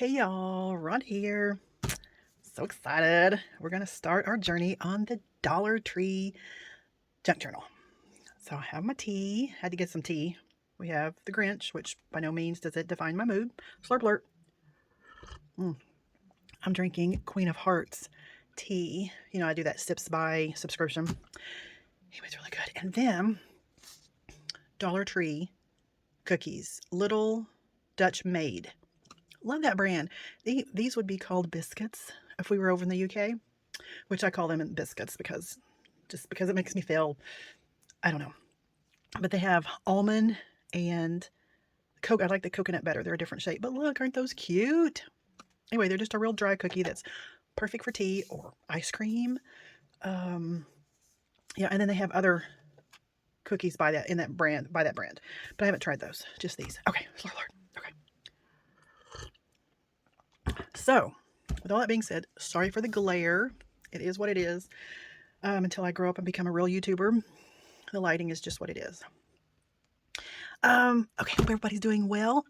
Hey y'all, Ron here. So excited. We're going to start our journey on the Dollar Tree junk journal. So I have my tea. Had to get some tea. We have the Grinch, which by no means does it define my mood. Slurp alert. I'm drinking Queen of Hearts tea. You know, I do that Sips by subscription. It was really good. And then Dollar Tree cookies. Little Dutch Maid. Love that brand. These would be called biscuits if we were over in the UK, which I call them biscuits because it makes me feel, I don't know. But they have almond and I like the coconut better. They're a different shape. But look, aren't those cute? Anyway, they're just a real dry cookie that's perfect for tea or ice cream. Yeah, and then they have other cookies by that brand. But I haven't tried those. Just these. Okay, Lord. Okay. So, with all that being said, sorry for the glare. It is what it is. Until I grow up and become a real YouTuber, the lighting is just what it is. Okay, hope everybody's doing well.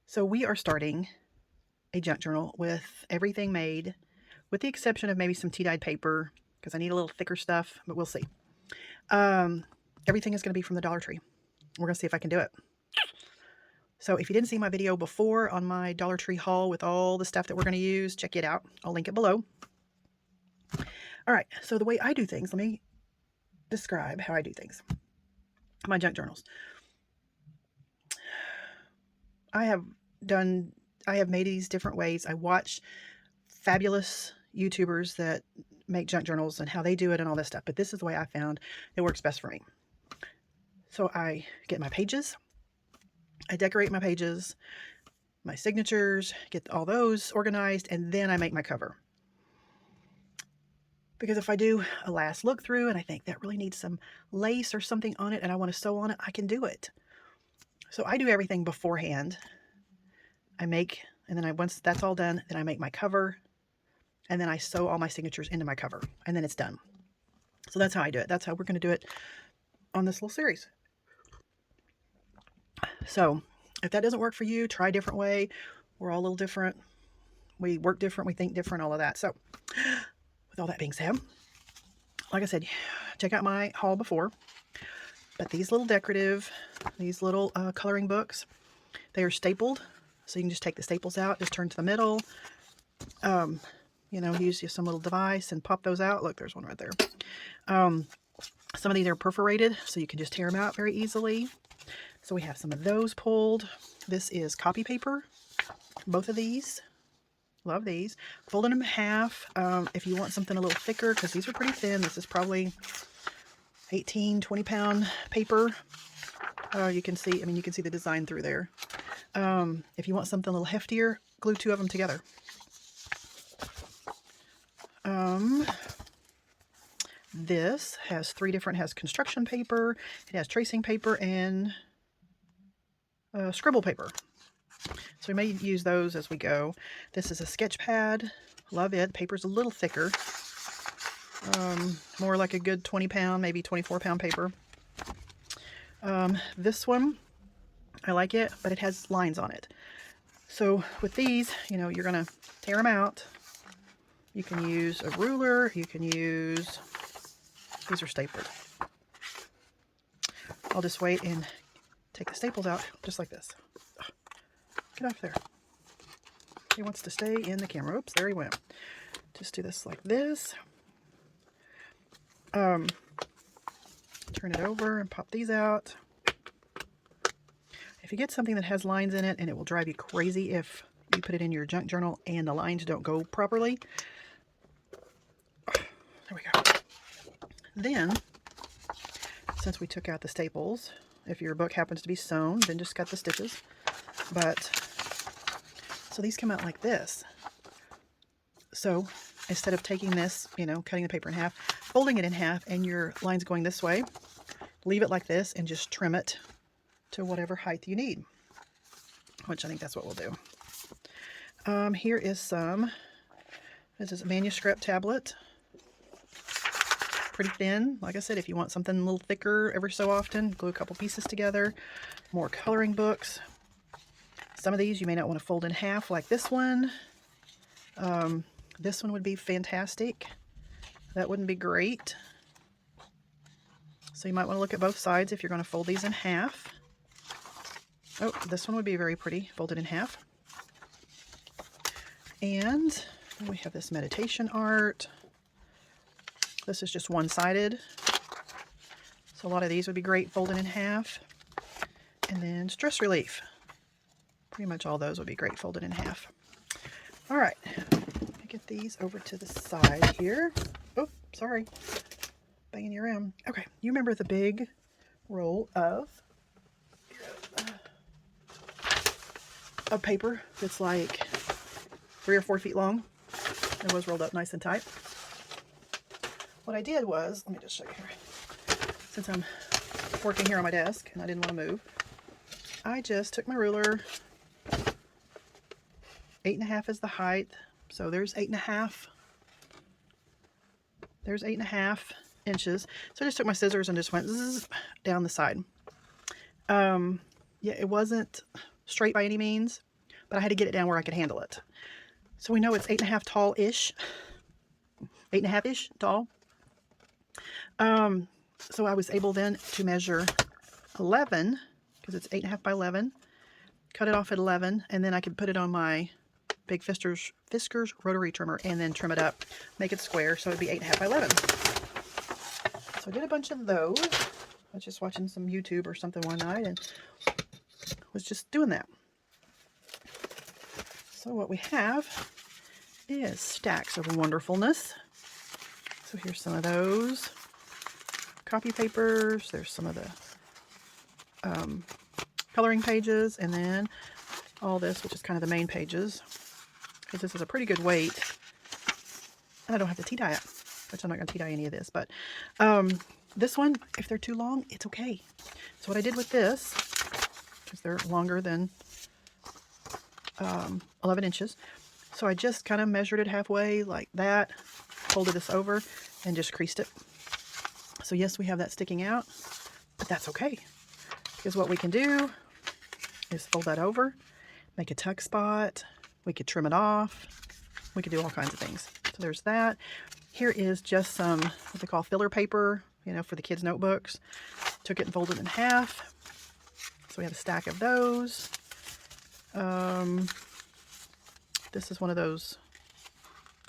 So we are starting a junk journal with everything made, with the exception of maybe some tea-dyed paper, because I need a little thicker stuff, but we'll see. Everything is going to be from the Dollar Tree. We're going to see if I can do it. So if you didn't see my video before on my Dollar Tree haul with all the stuff that we're going to use, check it out. I'll link it below. All right, so the way I do things, let me describe how I do things. My junk journals. I have made these different ways. I watch fabulous YouTubers that make junk journals and how they do it and all this stuff, but this is the way I found it works best for me. So I get my pages, I decorate my pages, my signatures, get all those organized, and then I make my cover. Because if I do a last look through and I think that really needs some lace or something on it and I want to sew on it, I can do it. So I do everything beforehand. And then once that's all done, then I make my cover, and then I sew all my signatures into my cover, and then it's done. So that's how I do it. That's how we're going to do it on this little series. So if that doesn't work for you, try a different way. We're all a little different. We work different. We think different, all of that. So with all that being said, like I said, check out my haul before. But these little coloring books, they are stapled. So you can just take the staples out, just turn to the middle, use some little device and pop those out. Look, there's one right there. Some of these are perforated, so you can just tear them out very easily. So we have some of those pulled. This is copy paper. Both of these. Love these. Folding them in half if you want something a little thicker, because these are pretty thin. This is probably 18, 20-pound paper. You can see the design through there. If you want something a little heftier, glue two of them together. This has has construction paper, it has tracing paper, and scribble paper. So we may use those as we go. This is a sketch pad. Love it. Paper's a little thicker. More like a good 20-pound, maybe 24-pound paper. This one, I like it, but it has lines on it. So with these, you're going to tear them out. You can use a ruler. You can use, these are stapled. I'll just wait and take the staples out just like this. Get off there. He wants to stay in the camera. Oops, there he went. Just do this like this. Turn it over and pop these out. If you get something that has lines in it, and it will drive you crazy if you put it in your junk journal and the lines don't go properly. There we go. Then, since we took out the staples, if your book happens to be sewn, then just cut the stitches. So these come out like this. So instead of taking this, cutting the paper in half, folding it in half, and your line's going this way, leave it like this and just trim it to whatever height you need, which I think that's what we'll do. Here is this is a manuscript tablet. Pretty thin. Like I said, if you want something a little thicker every so often, glue a couple pieces together. More coloring books. Some of these you may not want to fold in half, like this one. This one would be fantastic. That wouldn't be great. So you might want to look at both sides if you're going to fold these in half. Oh, this one would be very pretty, folded in half. And then we have this meditation art. This is just one-sided. So a lot of these would be great folded in half. And then stress relief. Pretty much all those would be great folded in half. All right, let me get these over to the side here. Oh, sorry, banging you around. Okay, you remember the big roll of paper that's like 3 or 4 feet long? It was rolled up nice and tight. What I did was, let me just show you here. Since I'm working here on my desk and I didn't want to move, I just took my ruler. 8.5 is the height, so there's 8.5. There's 8.5 inches. So I just took my scissors and just went zzz, down the side. Yeah, it wasn't straight by any means, but I had to get it down where I could handle it. So we know it's 8.5 tall-ish. 8.5-ish tall. So I was able then to measure 11, because it's 8.5 by 11. Cut it off at 11, and then I could put it on my big Fiskars rotary trimmer and then trim it up, make it square, so it'd be 8.5 by 11. So I did a bunch of those. I was just watching some YouTube or something one night and was just doing that. So what we have is stacks of wonderfulness. So here's some of those copy papers. There's some of the coloring pages, and then all this, which is kind of the main pages, because this is a pretty good weight. And I don't have to tea dye it, which I'm not going to tea dye any of this, but this one, if they're too long, it's okay. So what I did with this, because they're longer than 11 inches, so I just kind of measured it halfway like that, folded this over, and just creased it. So yes, we have that sticking out, but that's okay, because what we can do is fold that over, make a tuck spot. We could trim it off. We could do all kinds of things. So there's that. Here is just some what they call filler paper, you know, for the kids' notebooks. Took it and folded it in half. So we have a stack of those. This is one of those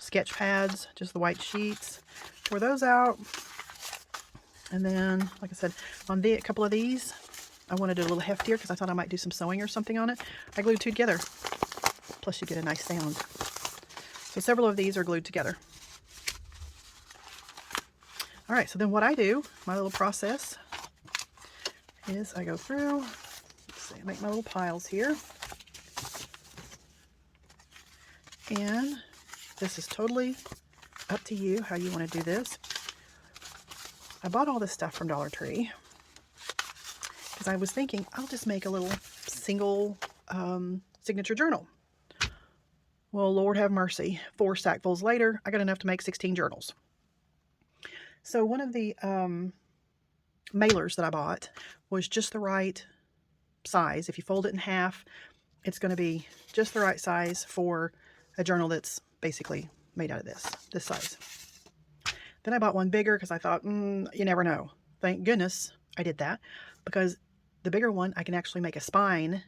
sketch pads, just the white sheets. Pour those out. And then, like I said, on a couple of these, I wanted it a little heftier because I thought I might do some sewing or something on it. I glued two together. Plus you get a nice sound. So several of these are glued together. All right, so then what I do, my little process, is I go through, let's see, I make my little piles here. And this is totally up to you how you want to do this. I bought all this stuff from Dollar Tree because I was thinking I'll just make a little single signature journal. Well, Lord have mercy. 4 sackfuls later, I got enough to make 16 journals. So one of the mailers that I bought was just the right size. If you fold it in half, it's going to be just the right size for a journal that's basically made out of this size. Then I bought one bigger because I thought, you never know. Thank goodness I did that, because the bigger one, I can actually make a spine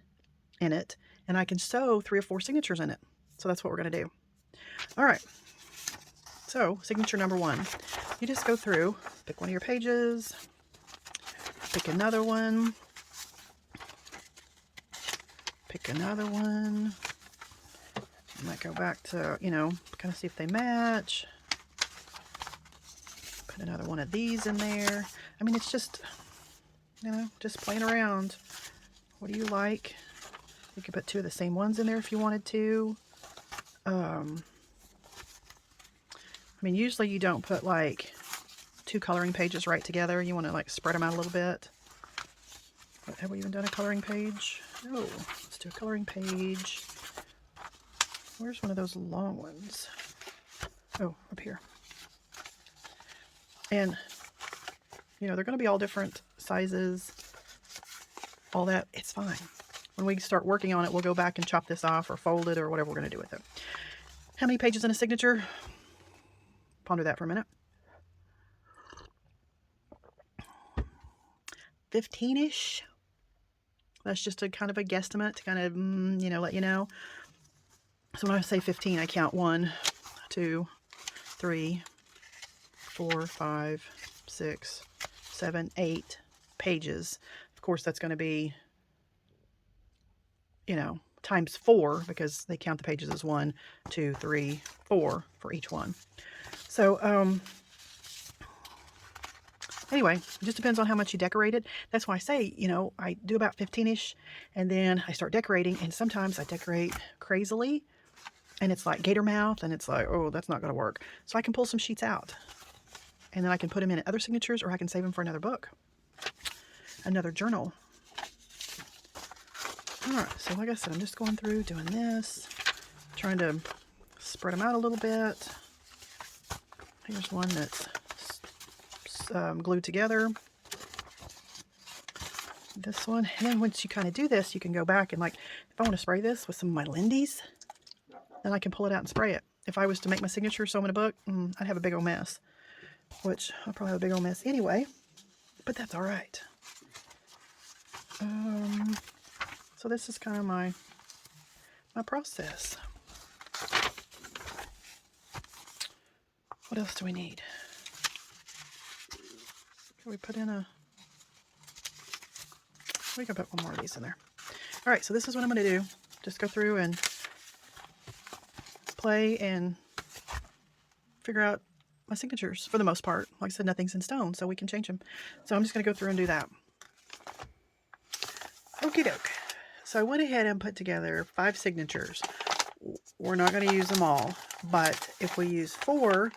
in it, and I can sew 3 or 4 signatures in it. So that's what we're going to do. All right. So signature number 1. You just go through, pick one of your pages, pick another one, pick another one. I might go back to, you know, kind of see if they match. Put another one of these in there. I mean, it's just, you know, just playing around. What do you like? You could put 2 of the same ones in there if you wanted to. I mean, usually you don't put like 2 coloring pages right together. You want to like spread them out a little bit. But have we even done a coloring page? No. Let's do a coloring page. Where's one of those long ones? Oh, up here. And, you know, they're going to be all different sizes, all that. It's fine. when we start working on it, we'll go back and chop this off or fold it or whatever we're going to do with it. How many pages in a signature? Ponder that for a minute. 15-ish. That's just a kind of a guesstimate to kind of, let you know. So when I say 15, I count 1, 2, 3, 4, 5, 6, 7, 8 pages. Of course, that's going to be, times 4 because they count the pages as 1, 2, 3, 4 for each one. So, anyway, it just depends on how much you decorate it. That's why I say, I do about 15-ish, and then I start decorating, and sometimes I decorate crazily, and it's like gator mouth, and it's like, oh, that's not going to work. So I can pull some sheets out, and then I can put them in other signatures, or I can save them for another book, another journal. All right, so like I said, I'm just going through doing this, trying to spread them out a little bit. Here's one that's glued together. This one, and then once you kind of do this, you can go back and, like, if I want to spray this with some of my Lindy's, then I can pull it out and spray it. If I was to make my signature sew in a book, I'd have a big old mess, which I'll probably have a big old mess anyway, but that's all right. So this is kind of my process. What else do we need? Can we put in we can put one more of these in there. All right, so this is what I'm going to do. Just go through and play and figure out my signatures for the most part. Like I said, nothing's in stone, so we can change them. So I'm just going to go through and do that. Okie doke. So I went ahead and put together 5 signatures. We're not going to use them all, but if we use 4,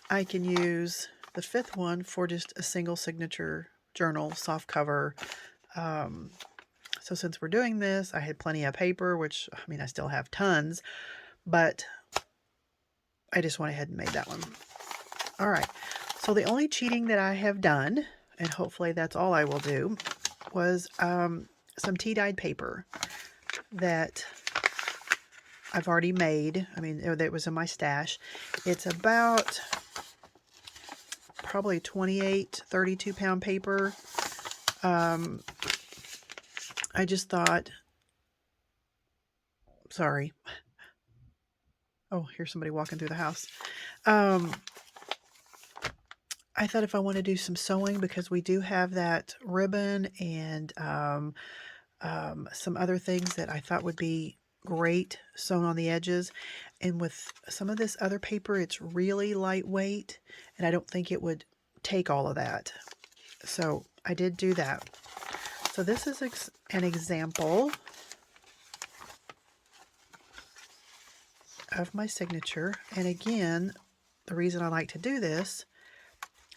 I can use the 5th one for just a single signature journal, soft cover. So since we're doing this, I had plenty of paper, which, I still have tons, but I just went ahead and made that one. All right. So the only cheating that I have done, and hopefully that's all I will do, was some tea-dyed paper that I've already made. That was in my stash. It's about probably 28, 32 pound paper. I just thought, sorry. Oh, here's somebody walking through the house. I thought if I want to do some sewing, because we do have that ribbon and some other things that I thought would be great sewn on the edges. And with some of this other paper, it's really lightweight, and I don't think it would take all of that. So I did do that. So this is an example of my signature. And again, the reason I like to do this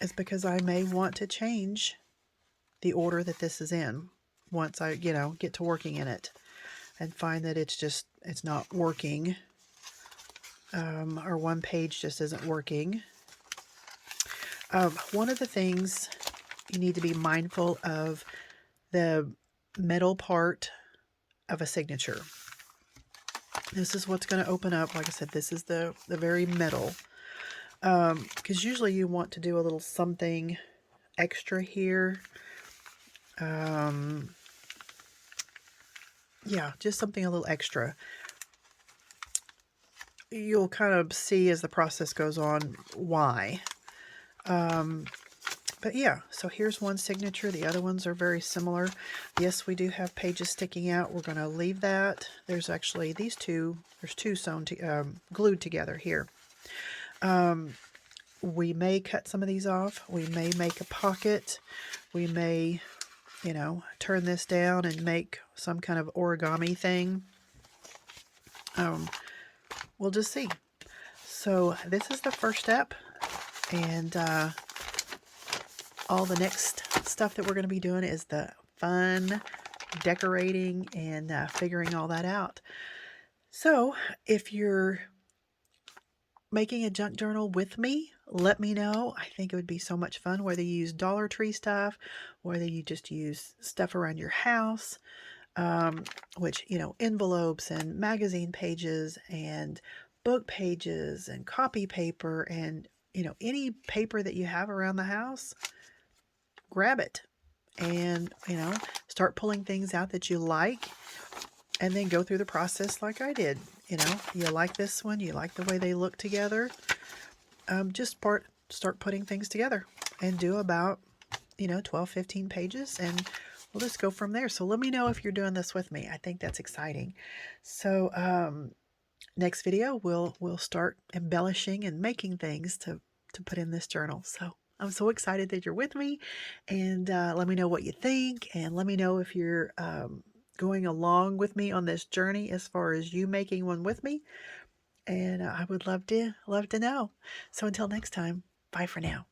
is because I may want to change the order that this is in once I, get to working in it and find that it's not working, or one page just isn't working. One of the things you need to be mindful of, the middle part of a signature. This is what's going to open up. Like I said, this is the very middle. Because usually you want to do a little something extra here. Yeah, just something a little extra. You'll kind of see as the process goes on why. But yeah, so here's one signature. The other ones are very similar. Yes, we do have pages sticking out. We're going to leave that. There's actually these two. There's two sewn glued together here. We may cut some of these off. We may make a pocket. We may, turn this down and make some kind of origami thing. We'll just see. So this is the first step. And all the next stuff that we're going to be doing is the fun decorating and figuring all that out. So if you're making a junk journal with me, let me know. I think it would be so much fun, whether you use Dollar Tree stuff, whether you just use stuff around your house. which, envelopes and magazine pages and book pages and copy paper and, any paper that you have around the house, grab it and, start pulling things out that you like and then go through the process like I did. You like this one, you like the way they look together. Just start putting things together and do about, 12, 15 pages, and we'll just go from there. So let me know if you're doing this with me. I think that's exciting. So next video, we'll start embellishing and making things to put in this journal. So I'm so excited that you're with me, and let me know what you think, and let me know if you're going along with me on this journey as far as you making one with me. And I would love to know. So until next time, bye for now.